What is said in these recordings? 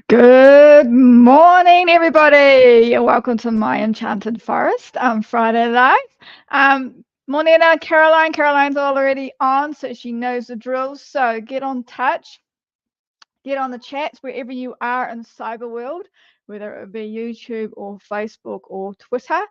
Good morning, everybody. Welcome to my enchanted forest Friday Live. Morning, Caroline. Caroline's already on, so she knows the drill. So get on touch, get on the chats wherever you are in cyber world, whether it be YouTube or Facebook or Twitter.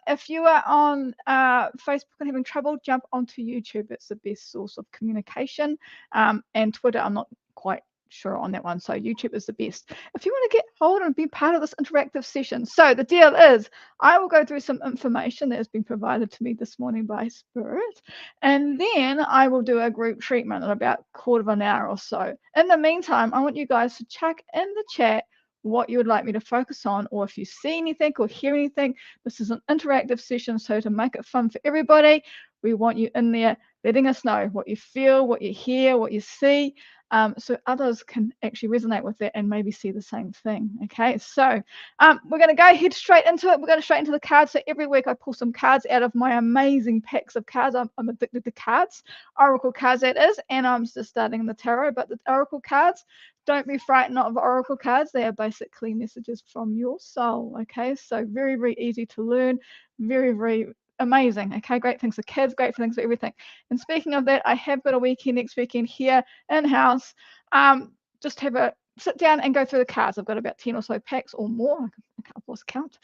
If you are on Facebook and having trouble, jump onto YouTube. It's the best source of communication. And Twitter, I'm not quite sure on that one. So YouTube is the best. If you want to get hold and be part of this interactive session. So the deal is I will go through some information that has been provided to me this morning by Spirit. And then I will do a group treatment in about a quarter of an hour or so. In the meantime, I want you guys to check in the chat what you would like me to focus on, or if you see anything or hear anything. This is an interactive session, so to make it fun for everybody, we want you in there letting us know what you feel, what you hear, what you see, so others can actually resonate with that and maybe see the same thing. Okay, so we're going to go head straight into it. We're going straight into the cards. So every week I pull some cards out of my amazing packs of cards. I'm addicted to cards, oracle cards that is, and I'm just starting the tarot. But the oracle cards, don't be frightened of oracle cards. They are basically messages from your soul. Okay, so very, very easy to learn. Very, very amazing. Okay, great things for kids, great things for everything. And speaking of that, I have got a weekend next weekend here in house. Just have a sit down and go through the cards. I've got about 10 or so packs or more. I can't lost count.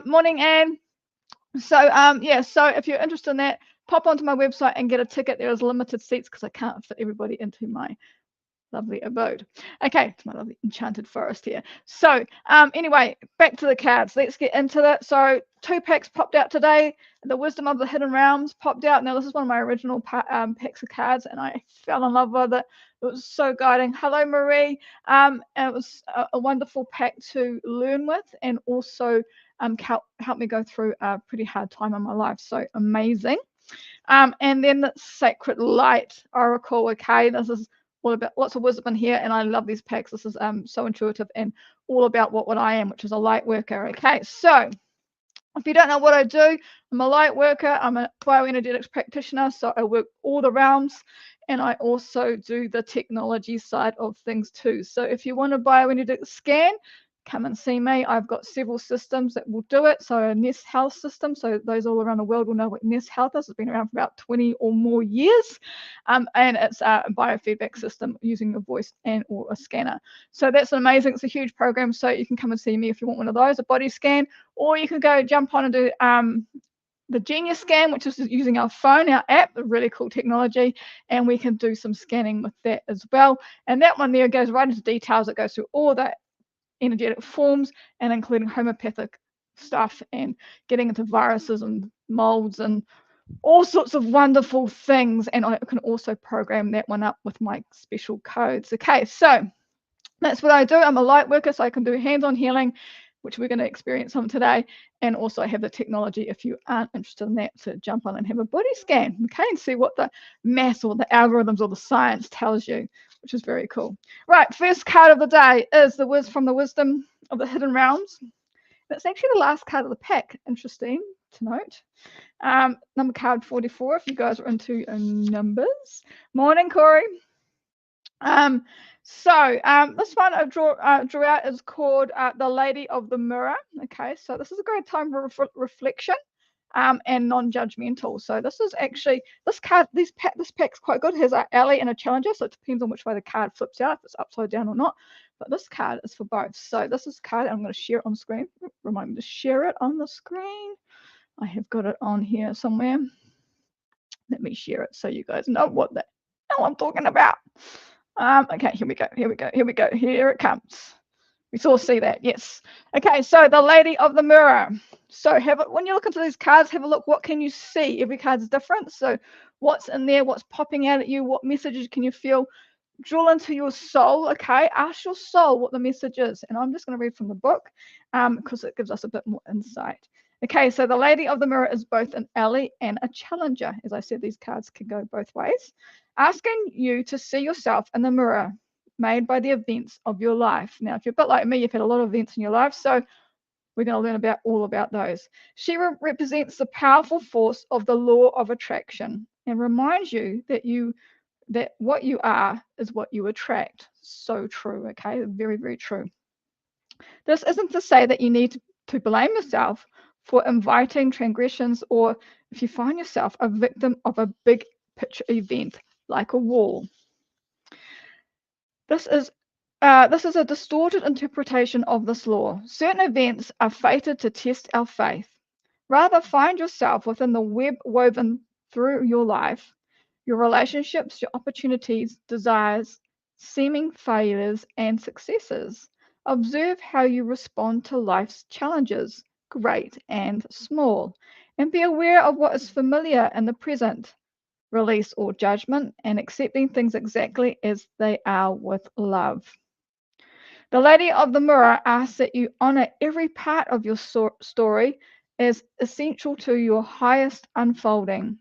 Morning, Anne. So yeah, so if you're interested in that, pop onto my website and get a ticket. There is limited seats because I can't fit everybody into my lovely abode. Okay, it's my lovely enchanted forest here. So anyway, back to the cards. Let's get into that. So 2 packs popped out today. The Wisdom of the Hidden Realms popped out. Now this is one of my original packs of cards, and I fell in love with it. It was so guiding. Hello, Marie. And it was a wonderful pack to learn with, and also help me go through a pretty hard time in my life. So amazing. And then the Sacred Light Oracle. Okay, this is all about lots of wisdom in here, and I love these packs. This is so intuitive and all about what I am, which is a light worker. Okay, so if you don't know what I do, I'm a light worker. I'm a bioenergetics practitioner, so I work all the realms, and I also do the technology side of things too. So if you want a bioenergetic scan, come and see me. I've got several systems that will do it. So a Nest Health system, so those all around the world will know what Nest Health is. It's been around for about 20 or more years, and it's a biofeedback system using your voice and or a scanner. So that's amazing. It's a huge program, so you can come and see me if you want one of those, a body scan, or you can go jump on and do the Genius Scan, which is using our phone, our app, a really cool technology, and we can do some scanning with that as well. And that one there goes right into details. It goes through all that energetic forms and including homeopathic stuff and getting into viruses and molds and all sorts of wonderful things. And I can also program that one up with my special codes. Okay, so that's what I do. I'm a light worker, so I can do hands-on healing, which we're going to experience some today. And also I have the technology, if you aren't interested in that, to jump on and have a body scan, okay, and see what the math or the algorithms or the science tells you, which is very cool. Right, first card of the day is from the Wisdom of the Hidden Realms. It's actually the last card of the pack. Interesting to note. Number card 44, if you guys are into numbers. Morning, Corey. So this one I drew out is called The Lady of the Mirror. Okay, so this is a great time for reflection and non-judgmental. So this is actually, this pack's quite good. It has an ally and a challenger, so it depends on which way the card flips out, if it's upside down or not. But this card is for both. So this is a card, I'm going to share it on screen. Remind me to share it on the screen. I have got it on here somewhere. Let me share it so you guys know what the hell I'm talking about. Okay, here we go. Here it comes. We all see that, yes. Okay, so the Lady of the Mirror. So when you look into these cards, have a look. What can you see? Every card's different. So what's in there? What's popping out at you? What messages can you feel? Drill into your soul, okay? Ask your soul what the message is. And I'm just going to read from the book because it gives us a bit more insight. Okay, so the Lady of the Mirror is both an ally and a challenger. As I said, these cards can go both ways. Asking you to see yourself in the mirror made by the events of your life. Now, if you're a bit like me, you've had a lot of events in your life, so we're going to learn all about those. She represents the powerful force of the law of attraction and reminds you that what you are is what you attract. So true, okay? Very, very true. This isn't to say that you need to blame yourself for inviting transgressions, or if you find yourself a victim of a big picture event like a wall. This is a distorted interpretation of this law. Certain events are fated to test our faith. Rather, find yourself within the web woven through your life, your relationships, your opportunities, desires, seeming failures, and successes. Observe how you respond to life's challenges, great and small, and be aware of what is familiar in the present. Release all judgment and accepting things exactly as they are with love. The Lady of the Mirror asks that you honor every part of your story as essential to your highest unfolding.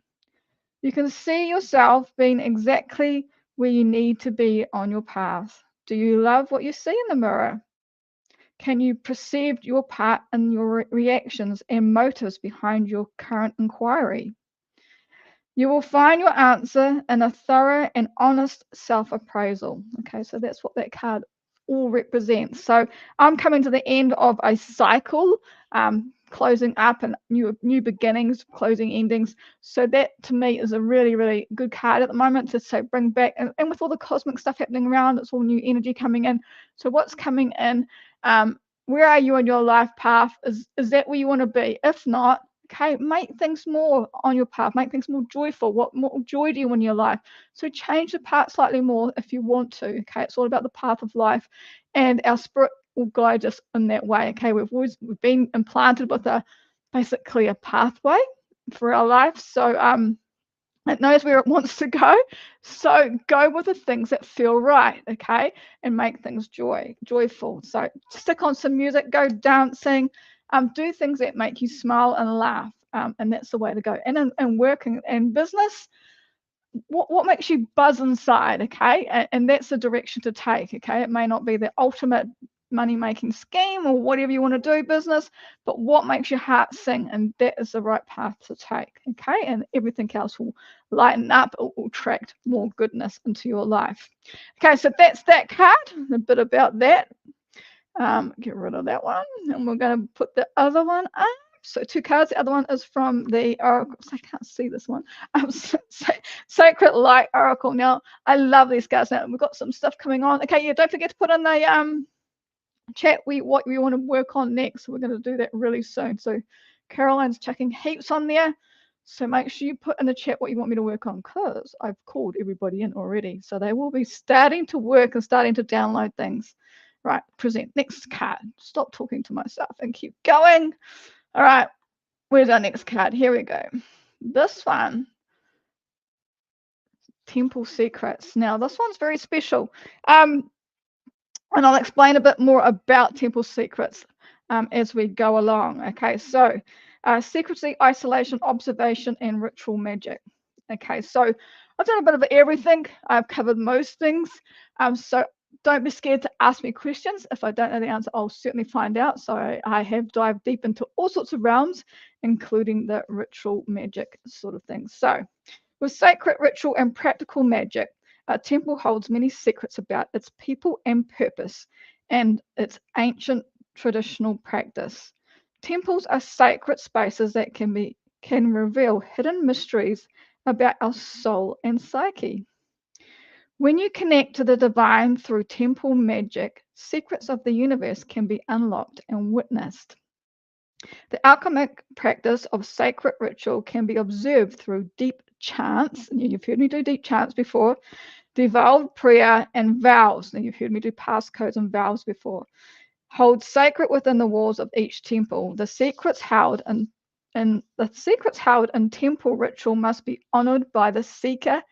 You can see yourself being exactly where you need to be on your path. Do you love what you see in the mirror? Can you perceive your part in your reactions and motives behind your current inquiry? You will find your answer in a thorough and honest self-appraisal. Okay, so that's what that card all represents. So I'm coming to the end of a cycle, closing up and new beginnings, closing endings. So that to me is a really, really good card at the moment to say bring back, and with all the cosmic stuff happening around, it's all new energy coming in. So what's coming in? Where are you on your life path? Is that where you want to be? If not, okay, make things more on your path, make things more joyful. What more joy do you want in your life? So change the path slightly more if you want to. Okay, it's all about the path of life, and our spirit will guide us in that way. Okay, we've been implanted with basically a pathway for our life. So it knows where it wants to go. So go with the things that feel right, okay, and make things joyful. So stick on some music, go dancing, do things that make you smile and laugh, and that's the way to go. And in working and business, what makes you buzz inside, okay, and that's the direction to take. Okay, it may not be the ultimate money making scheme or whatever you want to do business, but what makes your heart sing, and that is the right path to take. Okay, and everything else will lighten up, it will attract more goodness into your life. Okay, so that's that card, a bit about that. Get rid of that one, and we're going to put the other one up. So 2 cards. The other one is from the Oracle. I can't see this one. Sacred Light Oracle. Now, I love these cards. Now, we've got some stuff coming on. Okay, yeah, don't forget to put in the chat what we want to work on next. We're going to do that really soon. So Caroline's chucking heaps on there. So make sure you put in the chat what you want me to work on, because I've called everybody in already. So they will be starting to work and starting to download things. Right, present. Next card. Stop talking to myself and keep going. All right, where's our next card? Here we go. This one, Temple Secrets. Now, this one's very special. And I'll explain a bit more about Temple Secrets as we go along. Okay, so secrecy, isolation, observation, and ritual magic. Okay, so I've done a bit of everything. I've covered most things. So don't be scared to ask me questions. If I don't know the answer, I'll certainly find out. So I have dived deep into all sorts of realms, including the ritual magic sort of things. So with sacred ritual and practical magic, a temple holds many secrets about its people and purpose and its ancient traditional practice. Temples are sacred spaces that can reveal hidden mysteries about our soul and psyche. When you connect to the divine through temple magic, secrets of the universe can be unlocked and witnessed. The alchemic practice of sacred ritual can be observed through deep chants. You've heard me do deep chants before. Devolved prayer and vows. Now, you've heard me do passcodes and vows before. Hold sacred within the walls of each temple. The secrets held in temple ritual must be honored by the seeker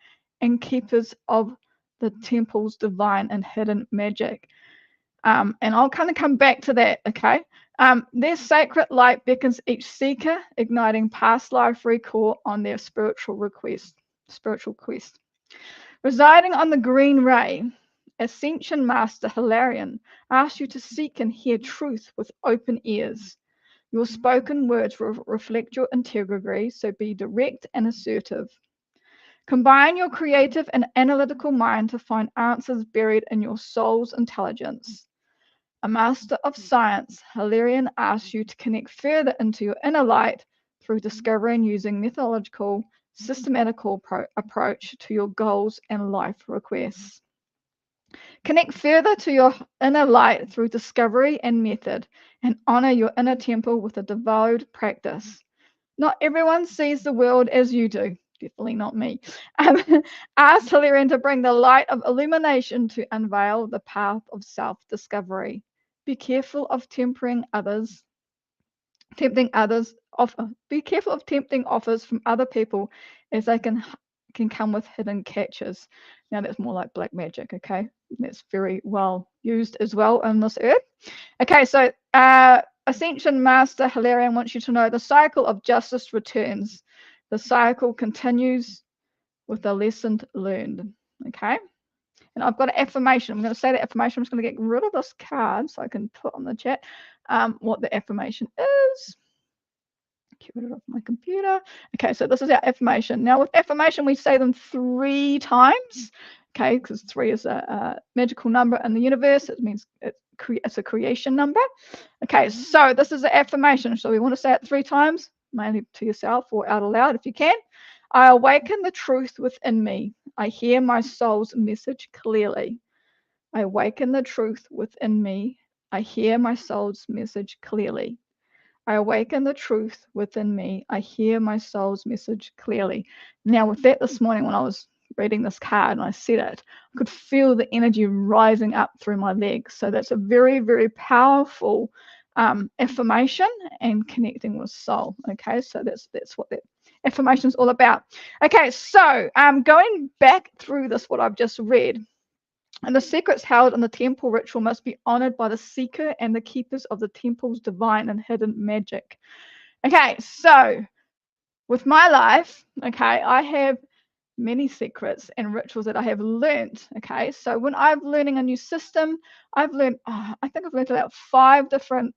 and keepers of the temple's divine and hidden magic. And I'll kind of come back to that, okay? Their sacred light beckons each seeker, igniting past life recall on their spiritual quest. Residing on the green ray, Ascension Master Hilarion asks you to seek and hear truth with open ears. Your spoken words reflect your integrity, so be direct and assertive. Combine your creative and analytical mind to find answers buried in your soul's intelligence. A master of science, Hilarion asks you to connect further into your inner light through discovering using methodological, systematical approach to your goals and life requests. Connect further to your inner light through discovery and method, and honor your inner temple with a devout practice. Not everyone sees the world as you do. Definitely not me. Ask Hilarion to bring the light of illumination to unveil the path of self-discovery. Be careful of tempting others offer. Be careful of tempting offers from other people, as they can come with hidden catches. Now that's more like black magic, okay? That's very well used as well on this earth. Okay, so Ascension Master Hilarion wants you to know the cycle of justice returns. The cycle continues with the lesson learned. Okay, and I've got an affirmation. I'm going to say the affirmation. I'm just going to get rid of this card so I can put on the chat what the affirmation is. Get rid of my computer. Okay, so this is our affirmation. Now, with affirmation, we say them 3 times. Okay, because 3 is a magical number in the universe. It means it's a creation number. Okay, so this is the affirmation. So we want to say it 3 times, mainly to yourself or out aloud if you can. I awaken the truth within me. I hear my soul's message clearly. I awaken the truth within me. I hear my soul's message clearly. I awaken the truth within me. I hear my soul's message clearly. Now, with that this morning, when I was reading this card and I said it, I could feel the energy rising up through my legs. So that's a very, very powerful affirmation and connecting with soul. Okay, so that's what that affirmation is all about. Okay, so going back through this, what I've just read. And the secrets held in the temple ritual must be honored by the seeker and the keepers of the temple's divine and hidden magic. Okay, so with my life, okay, I have many secrets and rituals that I have learned. Okay, so when I'm learning a new system, I've learned, I think I've learned about 5 different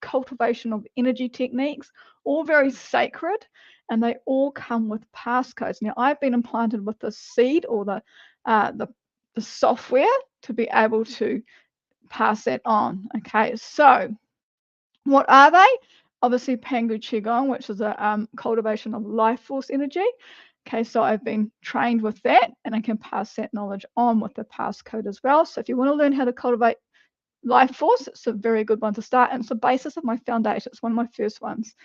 cultivation of energy techniques, all very sacred, and they all come with passcodes. Now, I've been implanted with the seed or the software to be able to pass that on. Okay, so what are they? Obviously, Pangu Qigong, which is a cultivation of life force energy. Okay, so I've been trained with that, and I can pass that knowledge on with the passcode as well. So if you want to learn how to cultivate life force, it's a very good one to start, and it's the basis of my foundation. It's one of my first ones.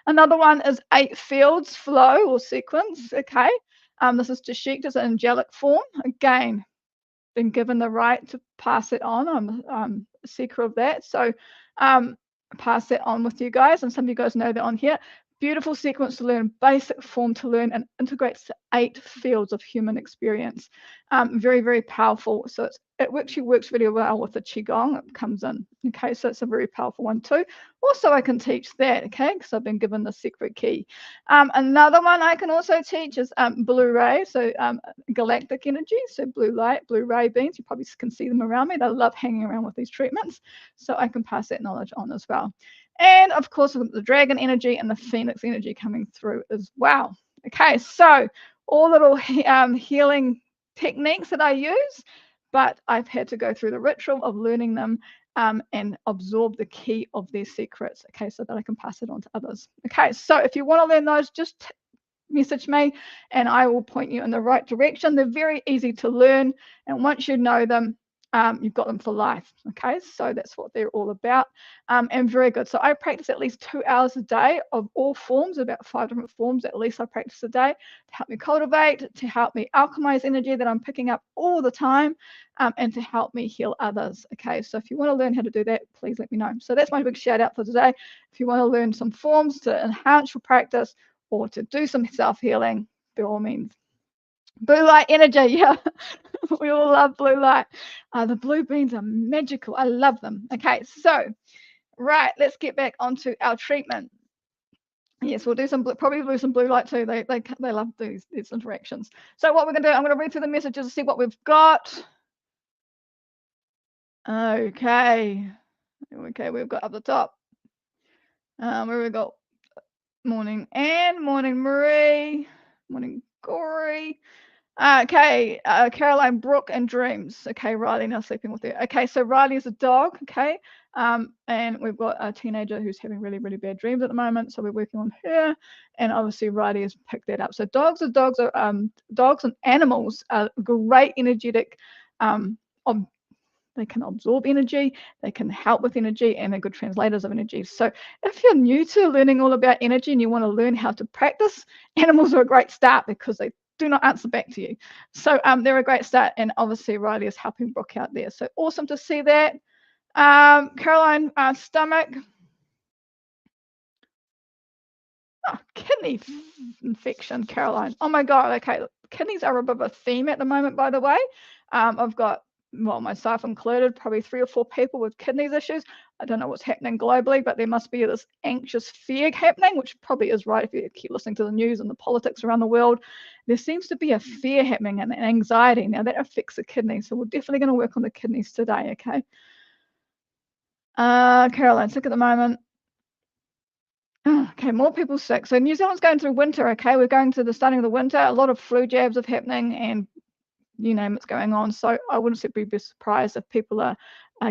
Another one is 8 fields flow or sequence. Okay, this is Tashik, as an angelic form. Again, been given the right to pass it on. I'm a seeker of that, so pass that on with you guys, and some of you guys know that on here. Beautiful sequence to learn, basic form to learn, and integrates to 8 fields of human experience. Very, very powerful. So it actually works really well with the Qigong. It comes in. Okay, so it's a very powerful one too. Also, I can teach that, okay, because I've been given the secret key. Another one I can also teach is blue ray, so galactic energy, so blue light, blue ray beams. You probably can see them around me. They love hanging around with these treatments, so I can pass that knowledge on as well. And of course, the dragon energy and the phoenix energy coming through as well. Okay, so all little healing techniques that I use, but I've had to go through the ritual of learning them and absorb the key of their secrets, okay, so that I can pass it on to others. Okay, so if you want to learn those, just message me and I will point you in the right direction. They're very easy to learn, and once you know them, you've got them for life. Okay, so that's what they're all about, and very good. So I practice at least 2 hours a day of all forms, about 5 different forms at least I practice a day, to help me cultivate, to help me alchemize energy that I'm picking up all the time, and to help me heal others. Okay, so if you want to learn how to do that, please let me know. So that's my big shout out for today. If you want to learn some forms to enhance your practice or to do some self-healing, by all means. Blue light energy, yeah. We all love blue light. The blue beans are magical. I love them. Okay, so, right, let's get back onto our treatment. Yes, we'll do probably do some blue light too. They love these interactions. So what we're going to do, I'm going to read through the messages to see what we've got. Okay, we've got up the top. Where we go? Morning Anne, morning Marie, morning Corey. Okay, Caroline, Brooke, and Dreams. Okay, Riley now sleeping with her. Okay, so Riley is a dog. Okay, and we've got a teenager who's having really, really bad dreams at the moment. So we're working on her, and obviously Riley has picked that up. So dogs and animals are great energetic. They can absorb energy, they can help with energy, and they're good translators of energy. So if you're new to learning all about energy and you want to learn how to practice, animals are a great start because they do not answer back to you. So they're a great start. And obviously Riley is helping Brooke out there. So awesome to see that. Caroline, stomach. Oh, kidney infection, Caroline. Oh my God. Okay. Kidneys are a bit of a theme at the moment, by the way. I've got, well, myself included, probably 3 or 4 people with kidneys issues. I don't know what's happening globally, but there must be this anxious fear happening, which probably is right if you keep listening to the news and the politics around the world. There seems to be a fear happening and an anxiety. Now that affects the kidneys. So we're definitely going to work on the kidneys today, okay? Caroline, sick at the moment. Okay, more people sick. So New Zealand's going through winter, okay? We're going to the starting of the winter. A lot of flu jabs are happening and you name it's going on. So I wouldn't be surprised if people are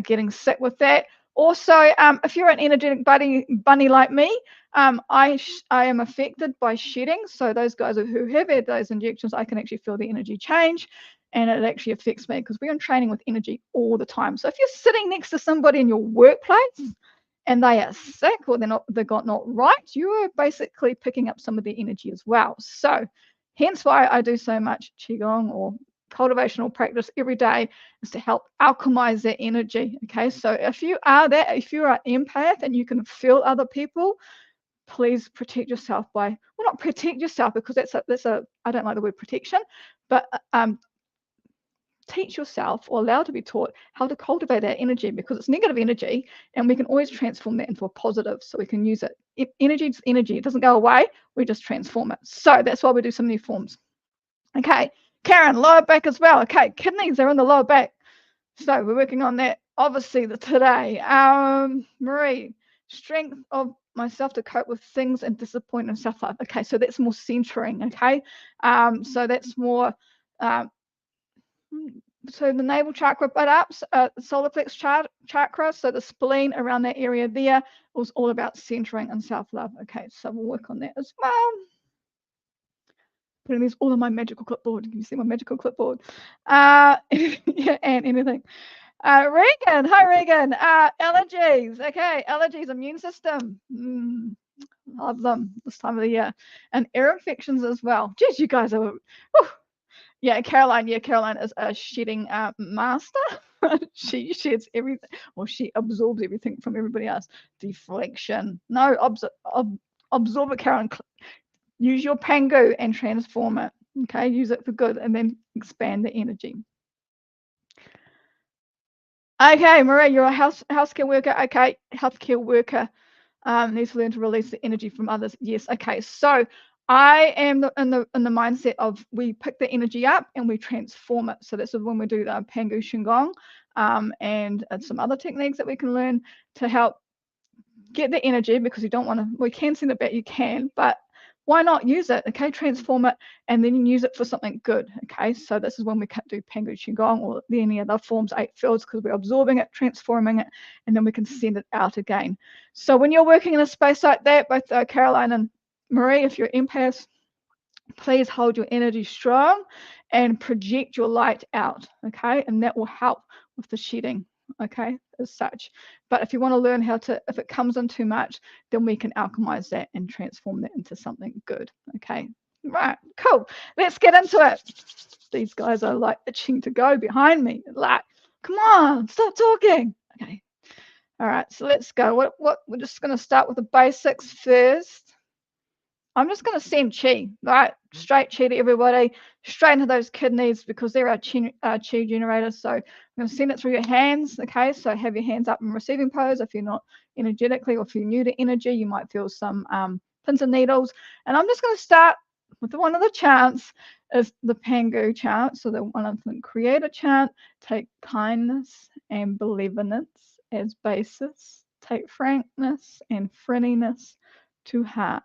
getting sick with that. Also, if you're an energetic bunny like me, I am affected by shedding. So those guys who have had those injections, I can actually feel the energy change. And it actually affects me because we're in training with energy all the time. So if you're sitting next to somebody in your workplace and they are sick or they're not right, you are basically picking up some of their energy as well. So hence why I do so much qigong or cultivational practice every day, is to help alchemize their energy. Okay, so if you're an empath and you can feel other people, please protect yourself by, well, not protect yourself because that's a I don't like the word protection, but teach yourself or allow to be taught how to cultivate that energy, because it's negative energy and we can always transform that into a positive, so we can use it. Energy is energy, it doesn't go away, we just transform it. So that's why we do so many forms. Okay, Karen, lower back as well. Okay, kidneys are in the lower back, so we're working on that obviously today. Marie, strength of myself to cope with things and disappointment and self-love. Okay, so that's more centering. Okay, so that's more so the navel chakra butt-ups, solar plex chakra, so the spleen around that area there was all about centering and self-love. Okay, so we'll work on that as well. Putting these all on my magical clipboard. Can you see my magical clipboard? Yeah, and anything. Regan, hi Regan. Allergies. Okay, allergies, immune system. Love them this time of the year. And ear infections as well. Geez, you guys are. Whew. Yeah, Caroline. Yeah, Caroline is a shedding master. She sheds everything, or she absorbs everything from everybody else. Deflection. No, absorb it, Caroline. Use your pangu and transform it. Okay, use it for good and then expand the energy. Okay, Maria, you're a healthcare worker. Okay, healthcare worker needs to learn to release the energy from others. Yes. Okay, so I am in the mindset of we pick the energy up and we transform it. So this is when we do the Pangu Shingon and some other techniques that we can learn to help get the energy, because you don't want to, we can send it back, you can, but why not use it? Okay, transform it and then use it for something good. Okay, so this is when we do Pangu Qigong or any other forms, 8 fields, because we're absorbing it, transforming it, and then we can send it out again. So when you're working in a space like that, both Caroline and Marie, if you're empaths, please hold your energy strong and project your light out. Okay, and that will help with the shedding. Okay, as such. But if you want to learn how to, if it comes in too much, then we can alchemize that and transform that into something good. Okay, right, cool. Let's get into it. These guys are like itching to go behind me. Like, come on, stop talking. Okay, all right, so let's go. What we're just going to start with the basics first. I'm just going to send chi, right? Straight chi to everybody, straight into those kidneys, because they're our chi generators. So I'm going to send it through your hands, okay? So have your hands up in receiving pose. If you're not energetically, or if you're new to energy, you might feel some pins and needles. And I'm just going to start with one of the chants, is the Pangu chant. So the one of them, create a chant, take kindness and benevolence as basis, take frankness and friendliness to heart.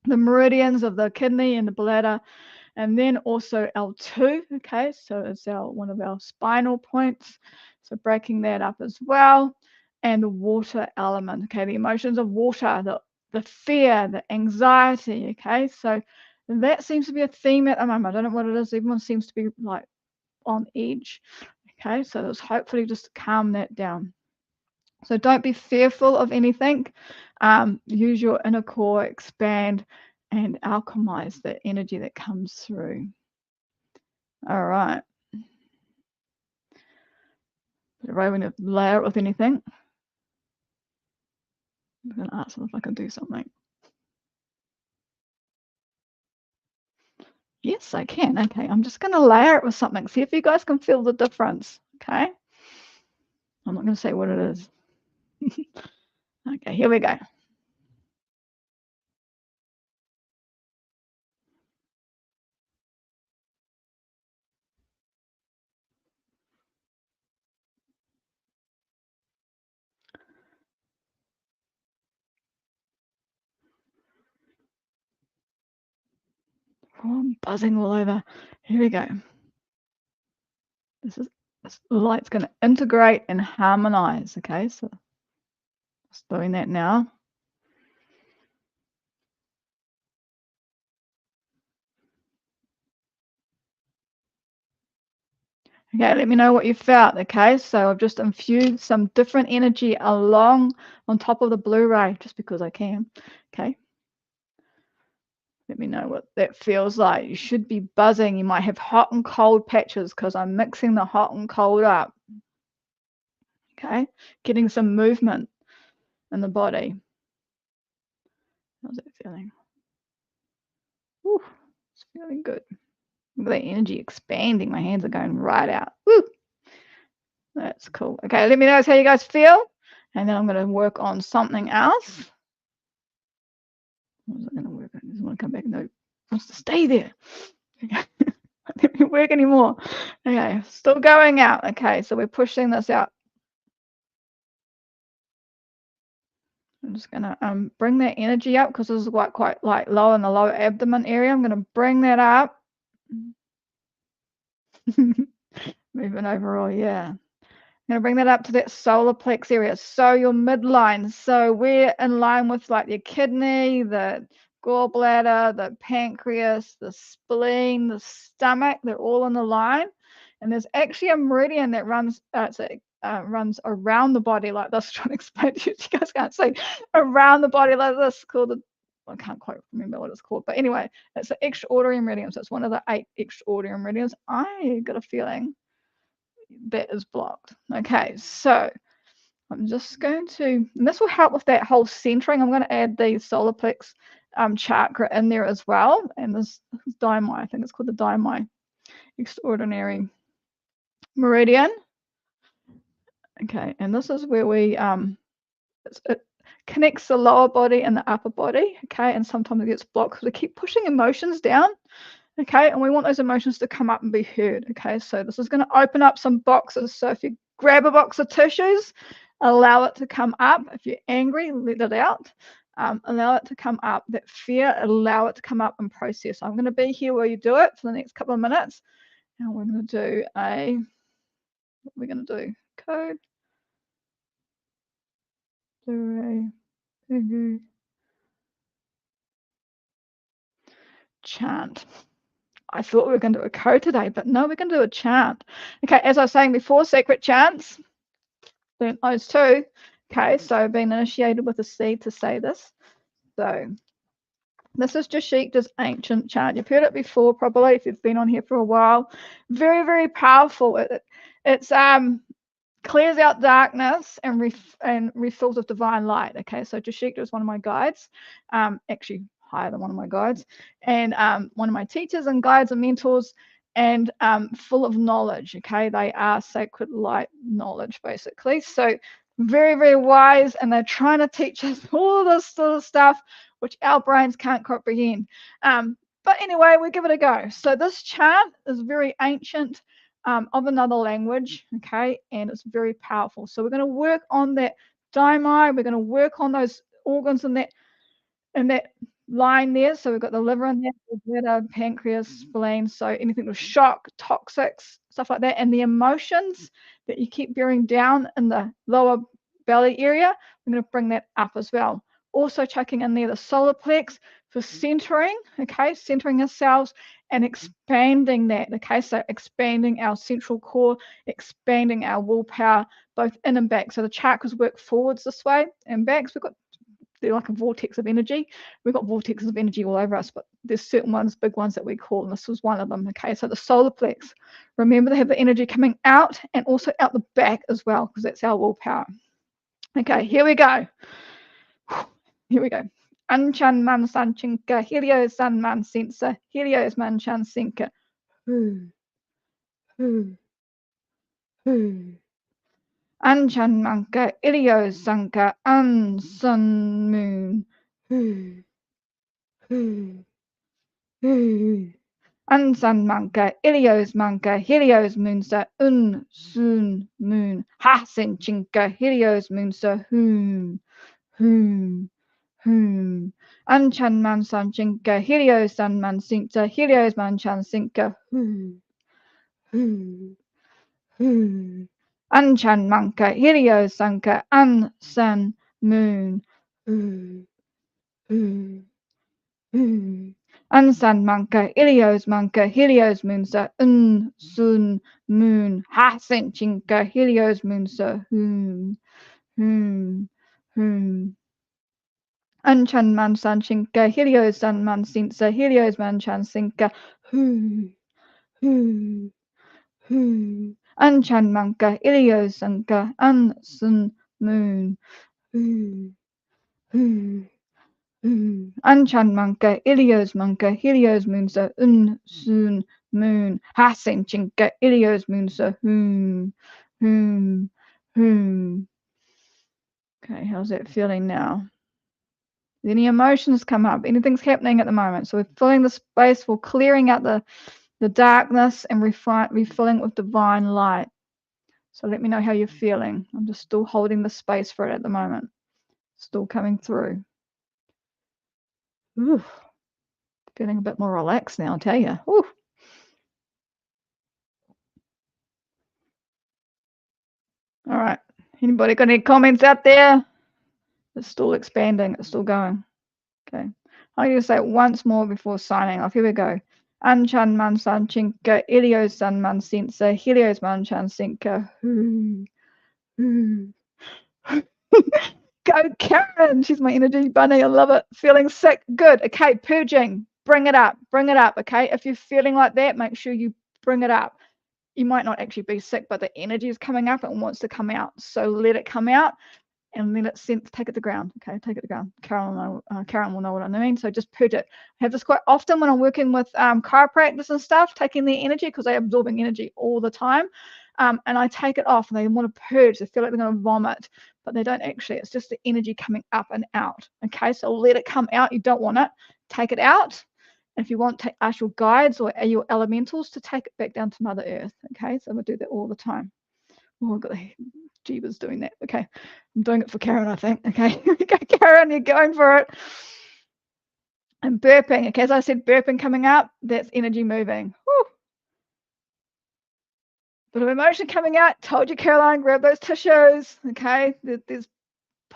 the meridians of the kidney and the bladder, and then also L2, okay, so it's one of our spinal points, so breaking that up as well, and the water element, okay, the emotions of water, the fear, the anxiety, okay, so that seems to be a theme at the moment. I don't know what it is. Everyone seems to be like on edge, okay, so it's hopefully just to calm that down. So don't be fearful of anything. Use your inner core, expand, and alchemize the energy that comes through. All right. Right, when you layer it with anything, I'm going to ask them if I can do something. Yes, I can. Okay, I'm just going to layer it with something. See if you guys can feel the difference. Okay. I'm not going to say what it is. Okay, here we go. Oh, I'm buzzing all over. Here we go. This light's going to integrate and harmonize. Okay, so just doing that now. Okay, let me know what you felt. Okay, so I've just infused some different energy along on top of the Blu-ray just because I can. Okay, let me know what that feels like. You should be buzzing. You might have hot and cold patches because I'm mixing the hot and cold up. Okay, getting some movement in the body. How's that feeling? Woo, it's feeling good. Look at that energy expanding. My hands are going right out. Woo! That's cool. Okay, let me know how you guys feel. And then I'm going to work on something else. What was I going to work on? Doesn't want to come back. No, wants to stay there. Okay. Let me work anymore. Okay, still going out. Okay, so we're pushing this out. I'm just going to bring that energy up because this is quite like low in the lower abdomen area. I'm going to bring that up. Moving overall, yeah. I'm going to bring that up to that solar plex area. So your midline. So we're in line with like your kidney, the gallbladder, the pancreas, the spleen, the stomach. They're all in the line. And there's actually a meridian that runs runs around the body like this. I'm trying to explain to you. You guys can't see. Around the body like this, called the, I can't quite remember what it's called. But anyway, it's an extraordinary meridian. So it's one of the 8 extraordinary meridians. I got a feeling that is blocked. Okay, so I'm just going to, and this will help with that whole centering. I'm going to add the solar plex chakra in there as well. And this daimai, I think it's called the daimai extraordinary meridian. Okay, and this is where we it connects the lower body and the upper body. Okay, and sometimes it gets blocked because we keep pushing emotions down. Okay, and we want those emotions to come up and be heard. Okay, so this is going to open up some boxes. So if you grab a box of tissues, allow it to come up. If you're angry, let it out. Allow it to come up. That fear, allow it to come up and process. I'm going to be here while you do it for the next couple of minutes. And we're going to do what we're going to do? Code. Chant. I thought we were going to do a code today, but no, we're going to do a chant. Okay, as I was saying before, sacred chants. Learn those two. Okay, so being initiated with a seed to say this. So this is Jashikta's ancient chant. You've heard it before, probably, if you've been on here for a while. Very, very powerful. It's clears out darkness and refills with divine light. Okay, so Jashikta is one of my guides, actually higher than one of my guides, and one of my teachers and guides and mentors, and full of knowledge. Okay, they are sacred light knowledge, basically. So very, very wise, and they're trying to teach us all this sort of stuff which our brains can't comprehend. But anyway, we give it a go. So this chant is very ancient. Of another language, okay, and it's very powerful. So we're going to work on that daimai. We're going to work on those organs and that line there. So we've got the liver in there, the bladder, pancreas, spleen. So anything with shock, toxics, stuff like that, and the emotions that you keep bearing down in the lower belly area, we're going to bring that up as well. Also chucking in there the solar plex for centering, okay, centering ourselves and expanding that, okay, so expanding our central core, expanding our willpower, both in and back. So the chakras work forwards this way and backs. They're like a vortex of energy. We've got vortexes of energy all over us, but there's certain ones, big ones that we call, and this was one of them, okay? So the solar plex, remember they have the energy coming out and also out the back as well, because that's our willpower. Okay, here we go. Here we go. Anchan man san chinka, helio san man sensa, helios man chan sinka. Anchan manka, ilios sanka, an sun moon. Ansan manka, ilios manka, helios moonsa, sun moon. Hasen chinka, helios moonsa, Anchan man san chinka, helios san man sinka, helios man chan sinka, Anchan manka, helios sanka, an san moon. Ansan manka, ilios manka, helios moonsa, sun moon. Hasen chinka, helios moonsa, Anchan man san chinka, helios san man sinsa, helios man chan sinka, Anchan manka, ilios sanka, an sun moon. Anchan manka, ilios manka, helios moonsa, sun moon. Hasen chinka, ilios moonsa, Okay, how's that feeling now? Any emotions come up? Anything's happening at the moment? So we're filling the space, we're clearing out the darkness and refilling it with divine light. So let me know how you're feeling. I'm just still holding the space for it at the moment. Still coming through. Ooh, feeling a bit more relaxed now, I'll tell you. Ooh. All right. Anybody got any comments out there? It's still expanding. It's still going. Okay. I'm going to say it once more before signing off. Here we go. Anchan man san chinka, ilios san man sensa, helios man chan sinka. Go Karen. She's my energy bunny. I love it. Feeling sick. Good. Okay. Purging. Bring it up. Bring it up. Okay. If you're feeling like that, make sure you bring it up. You might not actually be sick, but the energy is coming up and wants to come out. So let it come out and let it sense, take it to ground. Okay, take it to ground. Karen will know what I mean. So just purge it. I have this quite often when I'm working with chiropractors and stuff, taking their energy because they're absorbing energy all the time. And I take it off and they want to purge. They feel like they're going to vomit, but they don't actually. It's just the energy coming up and out. Okay, so let it come out. You don't want it. Take it out. If you want, ask your guides or your elementals to take it back down to Mother Earth. Okay, so we'll do that all the time. Oh, I've got the Jeebus doing that. Okay, I'm doing it for Karen, I think. Okay, here we go, Karen, you're going for it. And burping. Okay, as I said, burping coming up, that's energy moving. Whew. Bit of emotion coming out. Told you, Caroline, grab those tissues. Okay, there's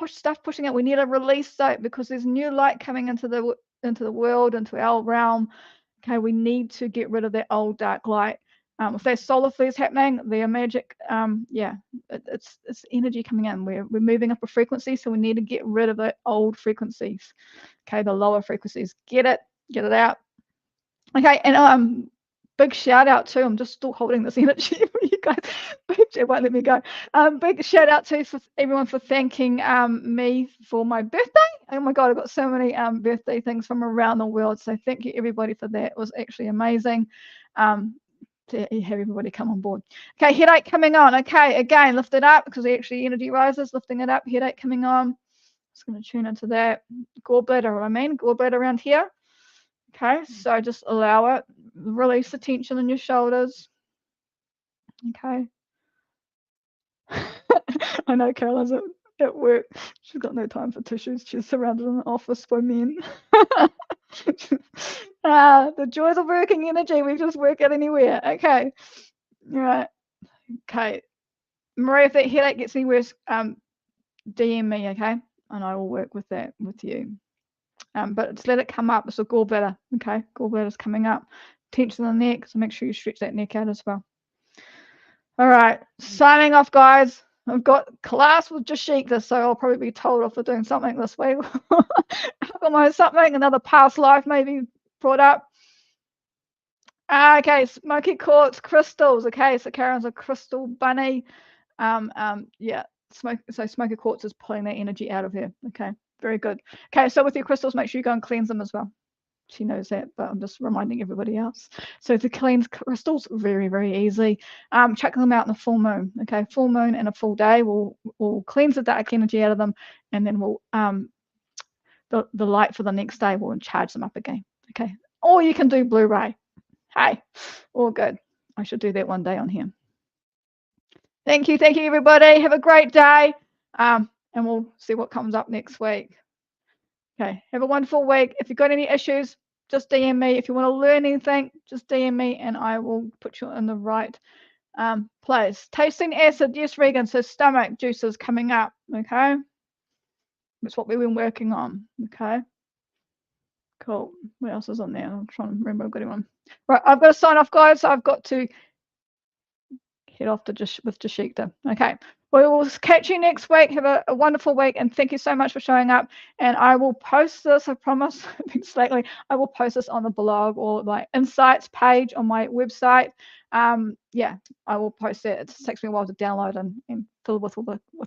stuff pushing out. We need to release that because there's new light coming into the world, into our realm. Okay, we need to get rid of that old dark light. If there's solar flares happening, they're magic. It's energy coming in. We're moving up a frequency, so we need to get rid of the old frequencies. Okay, the lower frequencies. Get it out. Okay, and big shout out to, I'm just still holding this energy for you guys. It won't let me go. Big shout out to everyone for thanking me for my birthday. Oh my God, I've got so many birthday things from around the world. So thank you everybody for that. It was actually amazing to have everybody come on board. Okay, headache coming on. Okay, again, lift it up because actually energy rises, lifting it up, headache coming on. Just going to tune into that. Gallbladder around here. Okay, so just allow it. Release the tension in your shoulders. Okay. I know Caroline's at work. She's got no time for tissues. She's surrounded in the office by men. The joys of working energy. We just work it anywhere. Okay. All right. Okay. Maria, if that headache gets any worse, DM me, okay? And I will work with that with you. But just let it come up. It's a gallbladder, okay? Gallbladder's coming up. Tension in the neck, so make sure you stretch that neck out as well. All right, signing off, guys. I've got class with Jashika, so I'll probably be told off for doing something this week. I've got something, another past life maybe brought up. Okay, smoky quartz crystals. Okay, so Karen's a crystal bunny. Yeah, smoky quartz is pulling that energy out of her. Okay, very good. Okay, so with your crystals, make sure you go and cleanse them as well. She knows that, but I'm just reminding everybody else. So to cleanse crystals, very, very easy. Chuck them out in the full moon. Okay, full moon and a full day will cleanse the dark energy out of them, and then we'll the light for the next day will charge them up again. Okay, or you can do Blu-ray. Hey, all good. I should do that one day on here. Thank you, everybody. Have a great day, and we'll see what comes up next week. Okay, have a wonderful week. If you've got any issues, just DM me. If you want to learn anything, just DM me and I will put you in the right place. Tasting acid, yes, Regan. So stomach juices coming up, okay? That's what we've been working on, okay? Cool. What else is on there? I'm trying to remember. I've got anyone. Right, I've got to sign off, guys. So I've got to head off with Jashika. Okay. We will catch you next week. Have a wonderful week, and thank you so much for showing up. And I will post this, I promise, slightly. I will post this on the blog or my insights page on my website. Yeah, I will post it. It takes me a while to download and fill with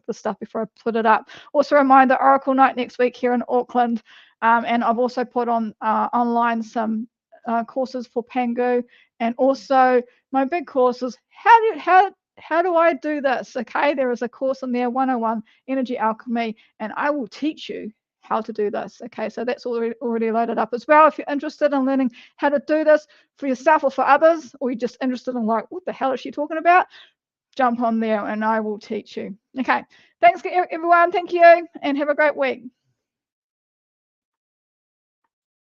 the stuff before I put it up. Also, a reminder: Oracle Night next week here in Auckland, and I've also put on online some courses for Pangu, and also my big course is how do I do this? Okay, there is a course in there, 101 Energy Alchemy, and I will teach you how to do this. Okay, so that's already loaded up as well. If you're interested in learning how to do this for yourself or for others, or you're just interested in like, what the hell is she talking about? Jump on there and I will teach you. Okay, thanks everyone. Thank you and have a great week.